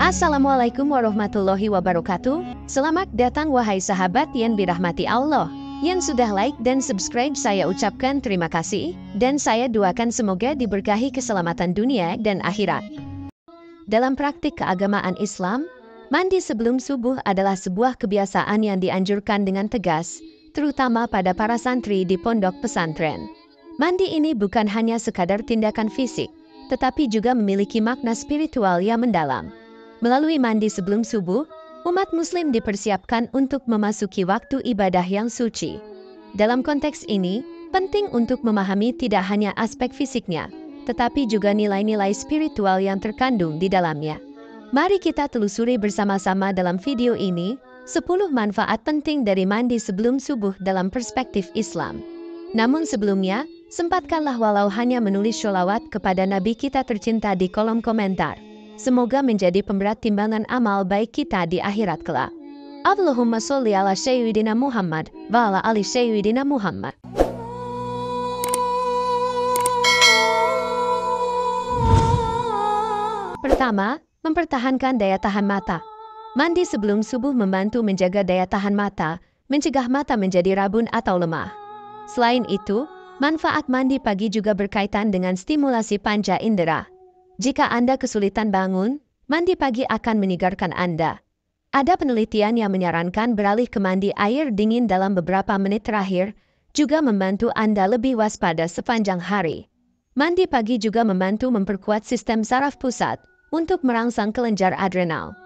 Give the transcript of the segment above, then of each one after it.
Assalamualaikum warahmatullahi wabarakatuh. Selamat datang wahai sahabat yang dirahmati Allah. Yang sudah like dan subscribe saya ucapkan terima kasih. Dan saya doakan semoga diberkahi keselamatan dunia dan akhirat. Dalam praktik keagamaan Islam, mandi sebelum subuh adalah sebuah kebiasaan yang dianjurkan dengan tegas, terutama pada para santri di pondok pesantren. Mandi ini bukan hanya sekadar tindakan fisik, tetapi juga memiliki makna spiritual yang mendalam. Melalui mandi sebelum subuh, umat muslim dipersiapkan untuk memasuki waktu ibadah yang suci. Dalam konteks ini, penting untuk memahami tidak hanya aspek fisiknya, tetapi juga nilai-nilai spiritual yang terkandung di dalamnya. Mari kita telusuri bersama-sama dalam video ini, 10 manfaat penting dari mandi sebelum subuh dalam perspektif Islam. Namun sebelumnya, sempatkanlah walau hanya menulis sholawat kepada Nabi kita tercinta di kolom komentar. Semoga menjadi pemberat timbangan amal baik kita di akhirat kelak. Allahumma sholli ala sayyidina Muhammad wa ala ali sayyidina Muhammad. Pertama, mempertahankan daya tahan mata. Mandi sebelum subuh membantu menjaga daya tahan mata, mencegah mata menjadi rabun atau lemah. Selain itu, manfaat mandi pagi juga berkaitan dengan stimulasi panca indera. Jika Anda kesulitan bangun, mandi pagi akan menyegarkan Anda. Ada penelitian yang menyarankan beralih ke mandi air dingin dalam beberapa menit terakhir, juga membantu Anda lebih waspada sepanjang hari. Mandi pagi juga membantu memperkuat sistem saraf pusat untuk merangsang kelenjar adrenal.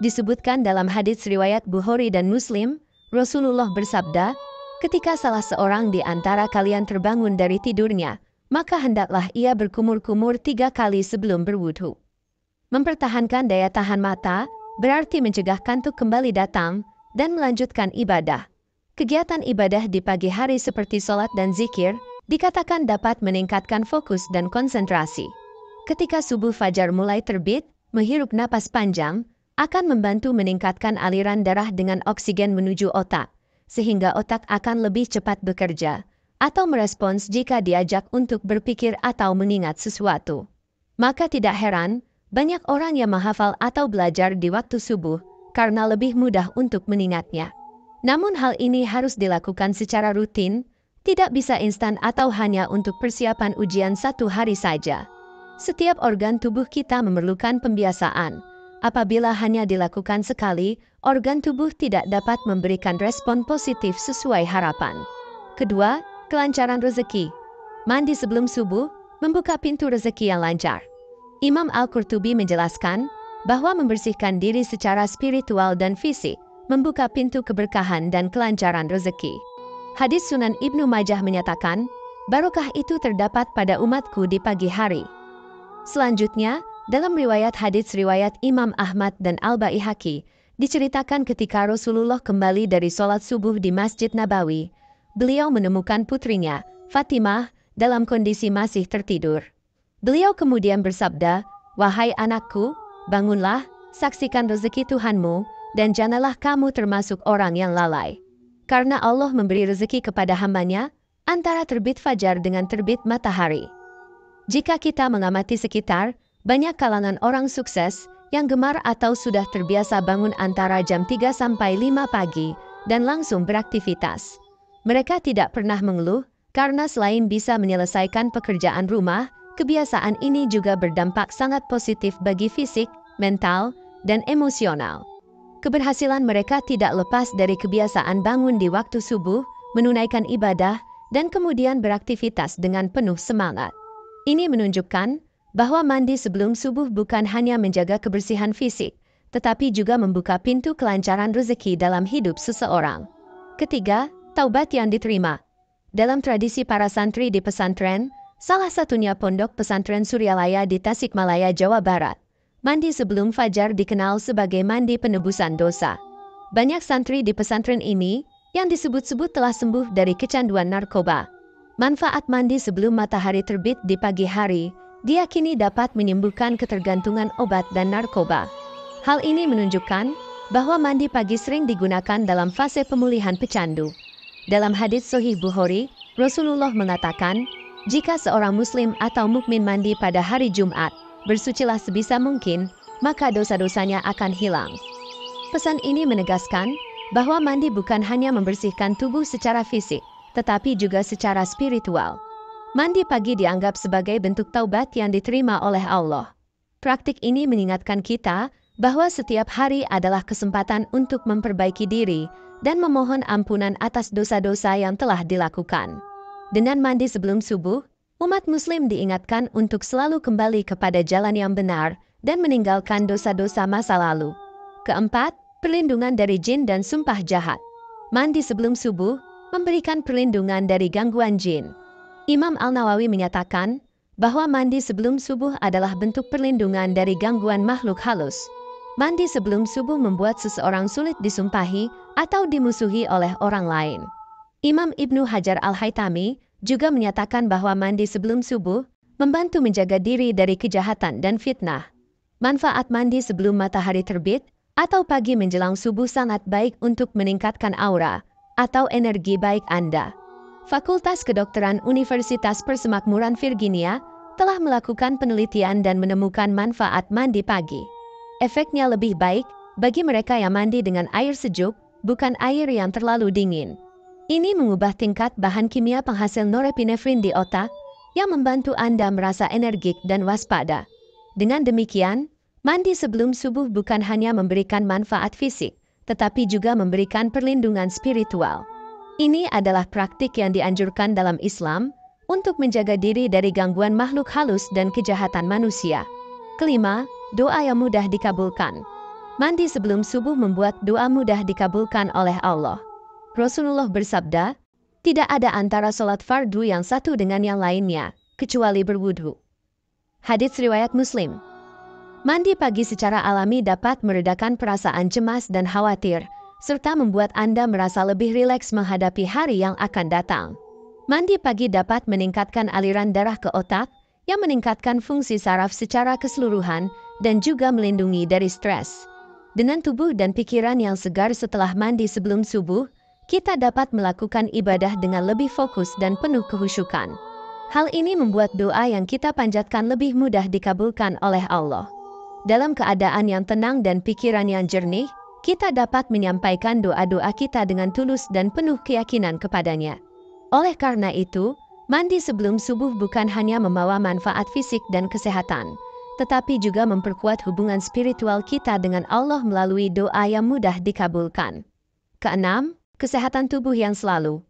Disebutkan dalam hadits riwayat Bukhari dan Muslim, Rasulullah bersabda, "Ketika salah seorang di antara kalian terbangun dari tidurnya, maka hendaklah ia berkumur-kumur 3 kali sebelum berwudhu." Mempertahankan daya tahan mata berarti mencegah kantuk kembali datang dan melanjutkan ibadah. Kegiatan ibadah di pagi hari seperti sholat dan zikir dikatakan dapat meningkatkan fokus dan konsentrasi. Ketika subuh fajar mulai terbit, menghirup napas panjang akan membantu meningkatkan aliran darah dengan oksigen menuju otak, sehingga otak akan lebih cepat bekerja atau merespons jika diajak untuk berpikir atau mengingat sesuatu. Maka tidak heran, banyak orang yang menghafal atau belajar di waktu subuh karena lebih mudah untuk mengingatnya. Namun hal ini harus dilakukan secara rutin, tidak bisa instan atau hanya untuk persiapan ujian 1 hari saja. Setiap organ tubuh kita memerlukan pembiasaan. Apabila hanya dilakukan sekali, organ tubuh tidak dapat memberikan respon positif sesuai harapan. Kedua, kelancaran rezeki. Mandi sebelum subuh membuka pintu rezeki yang lancar. Imam Al-Qurtubi menjelaskan bahwa membersihkan diri secara spiritual dan fisik membuka pintu keberkahan dan kelancaran rezeki. Hadis Sunan Ibnu Majah menyatakan, barokah itu terdapat pada umatku di pagi hari. Selanjutnya, dalam riwayat hadits riwayat Imam Ahmad dan Al-Baihaqi, diceritakan ketika Rasulullah kembali dari sholat subuh di Masjid Nabawi, beliau menemukan putrinya, Fatimah, dalam kondisi masih tertidur. Beliau kemudian bersabda, "Wahai anakku, bangunlah, saksikan rezeki Tuhanmu, dan janganlah kamu termasuk orang yang lalai. Karena Allah memberi rezeki kepada hambanya, antara terbit fajar dengan terbit matahari." Jika kita mengamati sekitar, banyak kalangan orang sukses yang gemar atau sudah terbiasa bangun antara jam 3 sampai 5 pagi dan langsung beraktivitas. Mereka tidak pernah mengeluh karena selain bisa menyelesaikan pekerjaan rumah, kebiasaan ini juga berdampak sangat positif bagi fisik, mental, dan emosional. Keberhasilan mereka tidak lepas dari kebiasaan bangun di waktu subuh, menunaikan ibadah, dan kemudian beraktivitas dengan penuh semangat. Ini menunjukkan bahwa mandi sebelum subuh bukan hanya menjaga kebersihan fisik, tetapi juga membuka pintu kelancaran rezeki dalam hidup seseorang. Ketiga, taubat yang diterima. Dalam tradisi para santri di pesantren, salah satunya Pondok Pesantren Suryalaya di Tasikmalaya, Jawa Barat, mandi sebelum fajar dikenal sebagai mandi penebusan dosa. Banyak santri di pesantren ini yang disebut-sebut telah sembuh dari kecanduan narkoba. Manfaat mandi sebelum matahari terbit di pagi hari diyakini dapat menyembuhkan ketergantungan obat dan narkoba. Hal ini menunjukkan bahwa mandi pagi sering digunakan dalam fase pemulihan pecandu. Dalam hadits Sahih Bukhari, Rasulullah mengatakan, jika seorang muslim atau mukmin mandi pada hari Jumat, bersucilah sebisa mungkin, maka dosa-dosanya akan hilang. Pesan ini menegaskan bahwa mandi bukan hanya membersihkan tubuh secara fisik, tetapi juga secara spiritual. Mandi pagi dianggap sebagai bentuk taubat yang diterima oleh Allah. Praktik ini mengingatkan kita bahwa setiap hari adalah kesempatan untuk memperbaiki diri dan memohon ampunan atas dosa-dosa yang telah dilakukan. Dengan mandi sebelum subuh, umat Muslim diingatkan untuk selalu kembali kepada jalan yang benar dan meninggalkan dosa-dosa masa lalu. Keempat, perlindungan dari jin dan sumpah jahat. Mandi sebelum subuh memberikan perlindungan dari gangguan jin. Imam Al-Nawawi menyatakan bahwa mandi sebelum subuh adalah bentuk perlindungan dari gangguan makhluk halus. Mandi sebelum subuh membuat seseorang sulit disumpahi atau dimusuhi oleh orang lain. Imam Ibnu Hajar Al-Haytami juga menyatakan bahwa mandi sebelum subuh membantu menjaga diri dari kejahatan dan fitnah. Manfaat mandi sebelum matahari terbit atau pagi menjelang subuh sangat baik untuk meningkatkan aura atau energi baik Anda. Fakultas Kedokteran Universitas Persemakmuran Virginia telah melakukan penelitian dan menemukan manfaat mandi pagi. Efeknya lebih baik bagi mereka yang mandi dengan air sejuk, bukan air yang terlalu dingin. Ini mengubah tingkat bahan kimia penghasil norepinefrin di otak yang membantu Anda merasa energik dan waspada. Dengan demikian, mandi sebelum subuh bukan hanya memberikan manfaat fisik, tetapi juga memberikan perlindungan spiritual. Ini adalah praktik yang dianjurkan dalam Islam untuk menjaga diri dari gangguan makhluk halus dan kejahatan manusia. Kelima, doa yang mudah dikabulkan. Mandi sebelum subuh membuat doa mudah dikabulkan oleh Allah. Rasulullah bersabda, tidak ada antara sholat fardu yang satu dengan yang lainnya, kecuali berwudhu. Hadits riwayat Muslim. Mandi pagi secara alami dapat meredakan perasaan cemas dan khawatir, serta membuat Anda merasa lebih rileks menghadapi hari yang akan datang. Mandi pagi dapat meningkatkan aliran darah ke otak, yang meningkatkan fungsi saraf secara keseluruhan dan juga melindungi dari stres. Dengan tubuh dan pikiran yang segar setelah mandi sebelum subuh, kita dapat melakukan ibadah dengan lebih fokus dan penuh kehusyukan. Hal ini membuat doa yang kita panjatkan lebih mudah dikabulkan oleh Allah. Dalam keadaan yang tenang dan pikiran yang jernih, kita dapat menyampaikan doa-doa kita dengan tulus dan penuh keyakinan kepadanya. Oleh karena itu, mandi sebelum subuh bukan hanya membawa manfaat fisik dan kesehatan, tetapi juga memperkuat hubungan spiritual kita dengan Allah melalui doa yang mudah dikabulkan. Keenam, kesehatan tubuh yang selalu.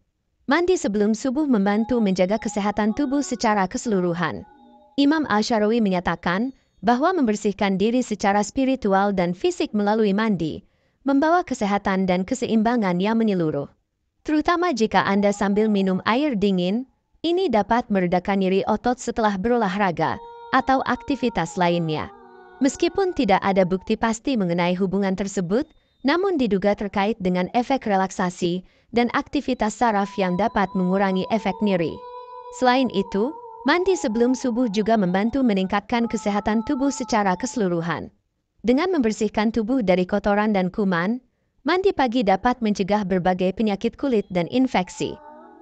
Mandi sebelum subuh membantu menjaga kesehatan tubuh secara keseluruhan. Imam Ash-Sharawi menyatakan bahwa membersihkan diri secara spiritual dan fisik melalui mandi membawa kesehatan dan keseimbangan yang menyeluruh. Terutama jika Anda sambil minum air dingin, ini dapat meredakan nyeri otot setelah berolahraga atau aktivitas lainnya. Meskipun tidak ada bukti pasti mengenai hubungan tersebut, namun diduga terkait dengan efek relaksasi dan aktivitas saraf yang dapat mengurangi efek nyeri. Selain itu, mandi sebelum subuh juga membantu meningkatkan kesehatan tubuh secara keseluruhan. Dengan membersihkan tubuh dari kotoran dan kuman, mandi pagi dapat mencegah berbagai penyakit kulit dan infeksi.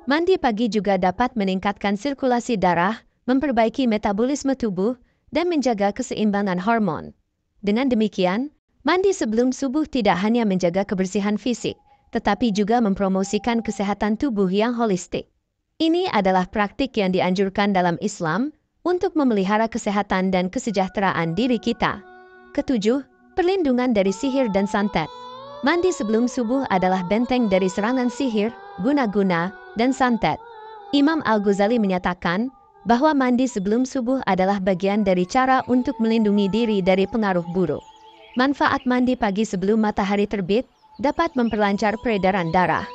Mandi pagi juga dapat meningkatkan sirkulasi darah, memperbaiki metabolisme tubuh, dan menjaga keseimbangan hormon. Dengan demikian, mandi sebelum subuh tidak hanya menjaga kebersihan fisik, tetapi juga mempromosikan kesehatan tubuh yang holistik. Ini adalah praktik yang dianjurkan dalam Islam untuk memelihara kesehatan dan kesejahteraan diri kita. Ketujuh, perlindungan dari sihir dan santet. Mandi sebelum subuh adalah benteng dari serangan sihir, guna-guna, dan santet. Imam Al-Ghazali menyatakan bahwa mandi sebelum subuh adalah bagian dari cara untuk melindungi diri dari pengaruh buruk. Manfaat mandi pagi sebelum matahari terbit dapat memperlancar peredaran darah.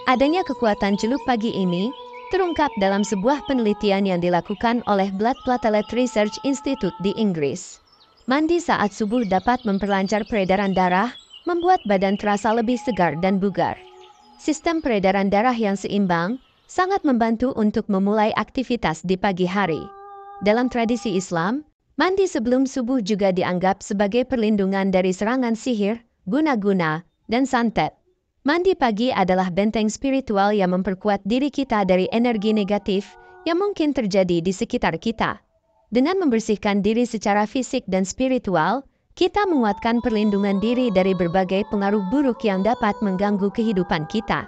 Adanya kekuatan celuk pagi ini terungkap dalam sebuah penelitian yang dilakukan oleh Blood Platelet Research Institute di Inggris. Mandi saat subuh dapat memperlancar peredaran darah, membuat badan terasa lebih segar dan bugar. Sistem peredaran darah yang seimbang sangat membantu untuk memulai aktivitas di pagi hari. Dalam tradisi Islam, mandi sebelum subuh juga dianggap sebagai perlindungan dari serangan sihir, guna-guna, dan santet. Mandi pagi adalah benteng spiritual yang memperkuat diri kita dari energi negatif yang mungkin terjadi di sekitar kita. Dengan membersihkan diri secara fisik dan spiritual, kita menguatkan perlindungan diri dari berbagai pengaruh buruk yang dapat mengganggu kehidupan kita.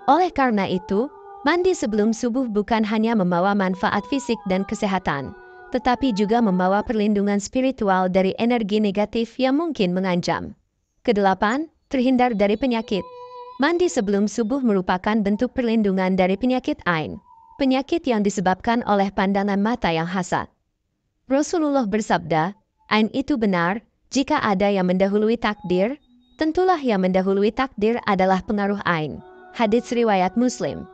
Oleh karena itu, mandi sebelum subuh bukan hanya membawa manfaat fisik dan kesehatan, tetapi juga membawa perlindungan spiritual dari energi negatif yang mungkin mengancam. Kedelapan, terhindar dari penyakit. Mandi sebelum subuh merupakan bentuk perlindungan dari penyakit ain, penyakit yang disebabkan oleh pandangan mata yang hasad. Rasulullah bersabda, ain itu benar, jika ada yang mendahului takdir, tentulah yang mendahului takdir adalah pengaruh ain. Hadits riwayat Muslim.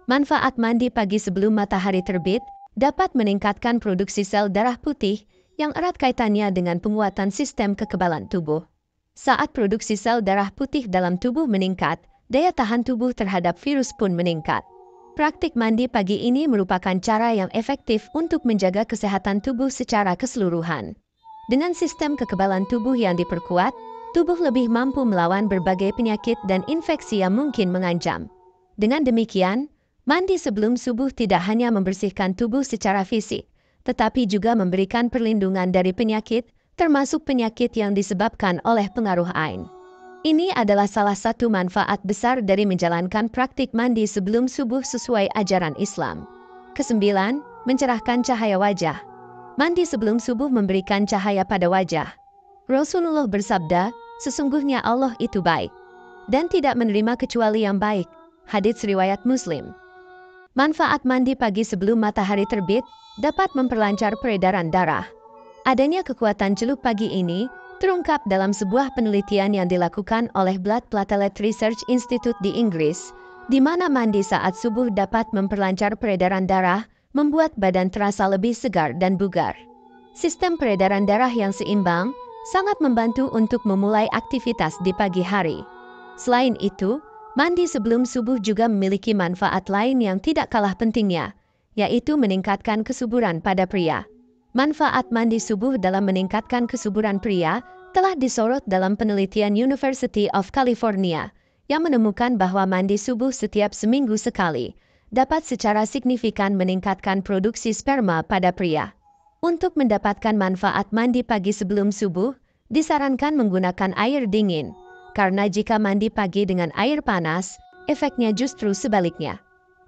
Manfaat mandi pagi sebelum matahari terbit dapat meningkatkan produksi sel darah putih yang erat kaitannya dengan penguatan sistem kekebalan tubuh. Saat produksi sel darah putih dalam tubuh meningkat, daya tahan tubuh terhadap virus pun meningkat. Praktik mandi pagi ini merupakan cara yang efektif untuk menjaga kesehatan tubuh secara keseluruhan. Dengan sistem kekebalan tubuh yang diperkuat, tubuh lebih mampu melawan berbagai penyakit dan infeksi yang mungkin mengancam. Dengan demikian, mandi sebelum subuh tidak hanya membersihkan tubuh secara fisik, tetapi juga memberikan perlindungan dari penyakit, termasuk penyakit yang disebabkan oleh pengaruh ain. Ini adalah salah satu manfaat besar dari menjalankan praktik mandi sebelum subuh sesuai ajaran Islam. Kesembilan, mencerahkan cahaya wajah. Mandi sebelum subuh memberikan cahaya pada wajah. Rasulullah bersabda, sesungguhnya Allah itu baik dan tidak menerima kecuali yang baik. Hadits riwayat Muslim. Manfaat mandi pagi sebelum matahari terbit dapat memperlancar peredaran darah. Adanya kekuatan celup pagi ini terungkap dalam sebuah penelitian yang dilakukan oleh Blood Platelet Research Institute di Inggris, di mana mandi saat subuh dapat memperlancar peredaran darah, membuat badan terasa lebih segar dan bugar. Sistem peredaran darah yang seimbang sangat membantu untuk memulai aktivitas di pagi hari. Selain itu, mandi sebelum subuh juga memiliki manfaat lain yang tidak kalah pentingnya, yaitu meningkatkan kesuburan pada pria. Manfaat mandi subuh dalam meningkatkan kesuburan pria telah disorot dalam penelitian University of California yang menemukan bahwa mandi subuh setiap seminggu sekali dapat secara signifikan meningkatkan produksi sperma pada pria. Untuk mendapatkan manfaat mandi pagi sebelum subuh, disarankan menggunakan air dingin, karena jika mandi pagi dengan air panas, efeknya justru sebaliknya.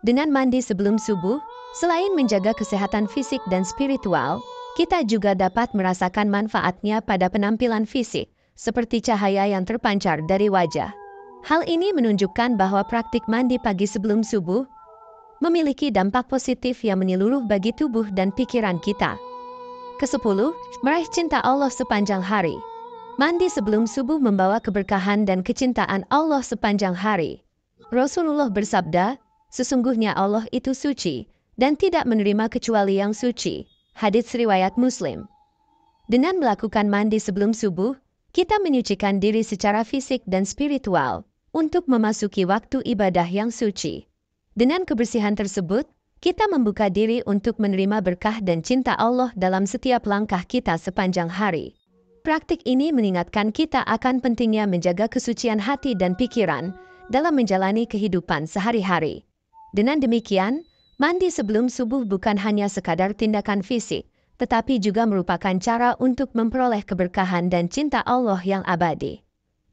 Dengan mandi sebelum subuh, selain menjaga kesehatan fisik dan spiritual, kita juga dapat merasakan manfaatnya pada penampilan fisik, seperti cahaya yang terpancar dari wajah. Hal ini menunjukkan bahwa praktik mandi pagi sebelum subuh memiliki dampak positif yang menyeluruh bagi tubuh dan pikiran kita. Kesepuluh, meraih cinta Allah sepanjang hari. Mandi sebelum subuh membawa keberkahan dan kecintaan Allah sepanjang hari. Rasulullah bersabda, sesungguhnya Allah itu suci dan tidak menerima kecuali yang suci. Hadits riwayat Muslim. Dengan melakukan mandi sebelum subuh, kita menyucikan diri secara fisik dan spiritual untuk memasuki waktu ibadah yang suci. Dengan kebersihan tersebut, kita membuka diri untuk menerima berkah dan cinta Allah dalam setiap langkah kita sepanjang hari. Praktik ini mengingatkan kita akan pentingnya menjaga kesucian hati dan pikiran dalam menjalani kehidupan sehari-hari. Dengan demikian, mandi sebelum subuh bukan hanya sekadar tindakan fisik, tetapi juga merupakan cara untuk memperoleh keberkahan dan cinta Allah yang abadi.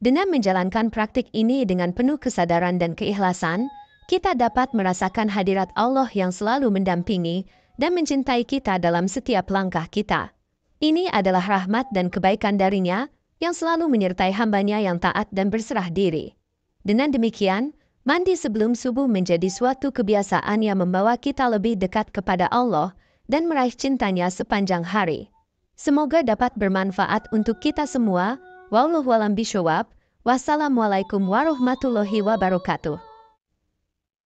Dengan menjalankan praktik ini dengan penuh kesadaran dan keikhlasan, kita dapat merasakan hadirat Allah yang selalu mendampingi dan mencintai kita dalam setiap langkah kita. Ini adalah rahmat dan kebaikan darinya yang selalu menyertai hambanya yang taat dan berserah diri. Dengan demikian, mandi sebelum subuh menjadi suatu kebiasaan yang membawa kita lebih dekat kepada Allah dan meraih cintanya sepanjang hari. Semoga dapat bermanfaat untuk kita semua. Wallahu a'lam bishawab. Wassalamualaikum warahmatullahi wabarakatuh.